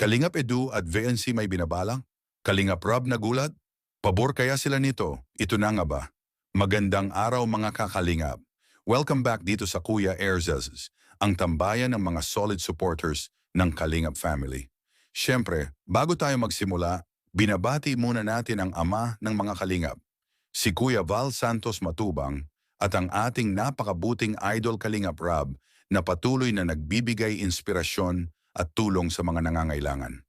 Kalingap Edu at VNC may binabalak? Kalingap Rob nagulat? Pabor kaya sila nito? Ito na nga ba? Magandang araw mga kakalingap. Welcome back dito sa Kuya Erzes, ang tambayan ng mga solid supporters ng Kalingap family. Siyempre, bago tayo magsimula, binabati muna natin ang ama ng mga kalingap, si Kuya Val Santos Matubang at ang ating napakabuting idol Kalingap Rob na patuloy na nagbibigay inspirasyon at tulong sa mga nangangailangan.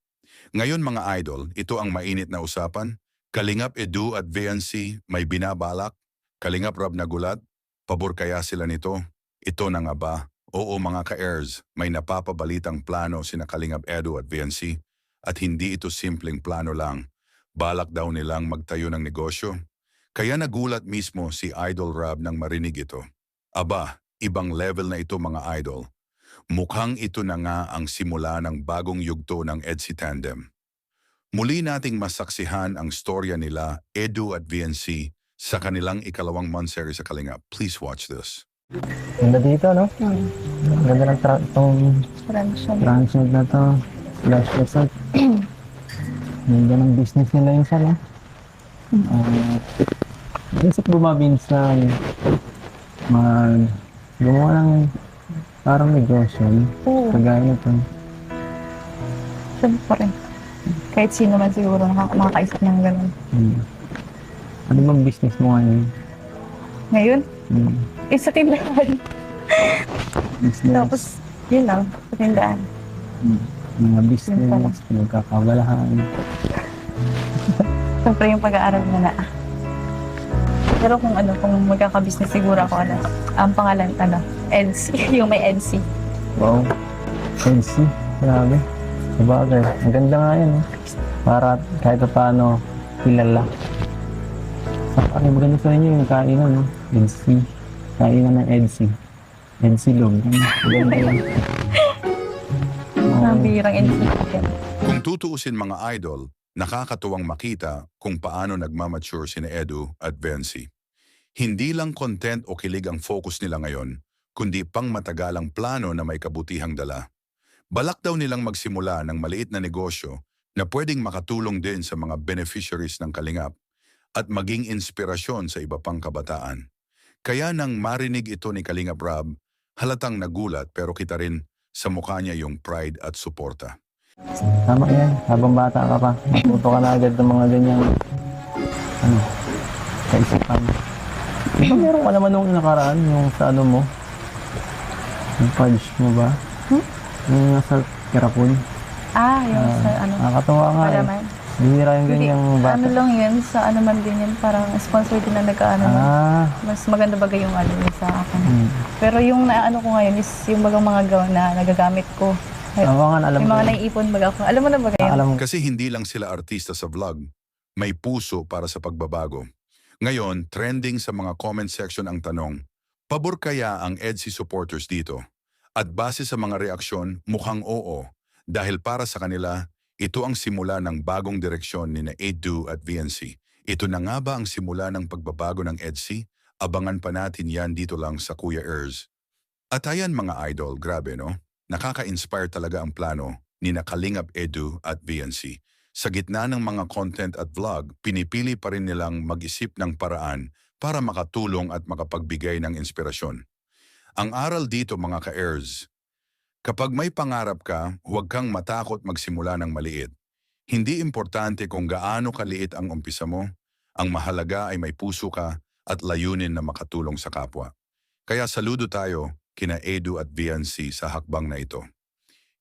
Ngayon mga idol, ito ang mainit na usapan. Kalingap Edu at VNC may binabalak. Kalingap Rob nagulat. Pabor kaya sila nito? Ito na nga ba? Oo mga ka-airs, may napapabalitang plano sina Kalingap Edu at VNC at hindi ito simpleng plano lang. Balak daw nilang magtayo ng negosyo. Kaya nagulat mismo si Idol Rob nang marinig ito. Aba, ibang level na ito mga idol. Mukhang ito na nga ang simula ng bagong yugto ng EDSI Tandem. Muli nating masaksihan ang storya nila Edu at VNC sa kanilang ikalawang month series sa Kalingap. Please watch this. Ganda dito, no? Ganda ng itong transient na to. Flash resort. Ganda ng business nila yung sana. Isip bumabinsan gumawa ng parang negosyo. Oo. Kagaya nito. Siyempre. Kahit sino man siguro makakaisip ng ganun. Ano bang business mo ngayon? Ngayon, Hmm. sa tindahan. Business. Tapos, yun lang, sa tindahan. Mga business, pinagkakabalahan. Siyempre yung pag-aaral mo na. Pero kung magkaka-business siguro ako, ang pangalan, EDSI, yung may EDSI. Wow. Fancy. Grabe. Sabagay. Ang ganda nga yun. Para kahit paano kilala. Ano maganda sa inyo yung kainan, no? EDSI. Kainan ng EDSI. EDSI log. Maganda yun. Ang birang EDSI. Kung tutuusin mga idol, nakakatuwang makita kung paano nagmamature sina Edu at VNC. Hindi lang content o kilig ang focus nila ngayon, kundi pang matagalang plano na may kabutihang dala. Balak daw nilang magsimula ng maliit na negosyo na pwedeng makatulong din sa mga beneficiaries ng Kalingap at maging inspirasyon sa iba pang kabataan. Kaya nang marinig ito ni Kalingap Rob, halatang nagulat pero kita rin sa mukha niya yung pride at suporta. Tama yan. Habang bata ka pa, matuto ka na agad ng mga ganyang kaisipan. Meron ka naman nung nakaraan, yung sa ano mo, yung fudge mo ba? Yung nasa Kirapon. Yung sa Nakakatawa nga eh. Palaman. Bihira yung ganyang bata. Ano lang yun, sa man din yun, parang sponsor din na mas maganda bagay yung yun sa akin. Pero yung naano ko ngayon is yung mga gown na nagagamit ko. Alam Yung ko. mga naiipon baga ko. Alam mo na ba kayo? Alam mo. Kasi hindi lang sila artista sa vlog, may puso para sa pagbabago. Ngayon, trending sa mga comment section ang tanong, pabor kaya ang EDSI supporters dito? At base sa mga reaksyon, mukhang oo. Dahil para sa kanila, ito ang simula ng bagong direksyon ni Edu at VNC. Ito na nga ba ang simula ng pagbabago ng EDSI? Abangan pa natin yan dito lang sa Kuya Erz. At ayan mga idol, grabe no? Nakaka-inspire talaga ang plano ni Kalingap Edu at VNC. Sa gitna ng mga content at vlog, pinipili pa rin nilang mag-isip ng paraan para makatulong at makapagbigay ng inspirasyon. Ang aral dito mga ka-airs, kapag may pangarap ka, huwag kang matakot magsimula ng maliit. Hindi importante kung gaano kaliit ang umpisa mo, ang mahalaga ay may puso ka at layunin na makatulong sa kapwa. Kaya saludo tayo kina Edu at VNC sa hakbang na ito.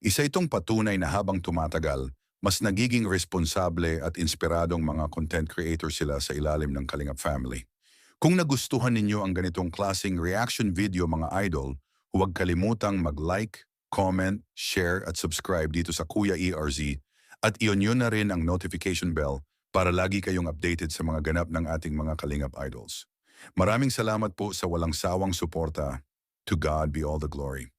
Isa itong patunay na habang tumatagal, mas nagiging responsable at inspiradong mga content creator sila sa ilalim ng Kalingap family. Kung nagustuhan ninyo ang ganitong klaseng reaction video mga idol, huwag kalimutang mag-like, comment, share at subscribe dito sa Kuya ERZ at iyon na rin ang notification bell para lagi kayong updated sa mga ganap ng ating mga Kalingap idols. Maraming salamat po sa walang sawang suporta. To God be all the glory.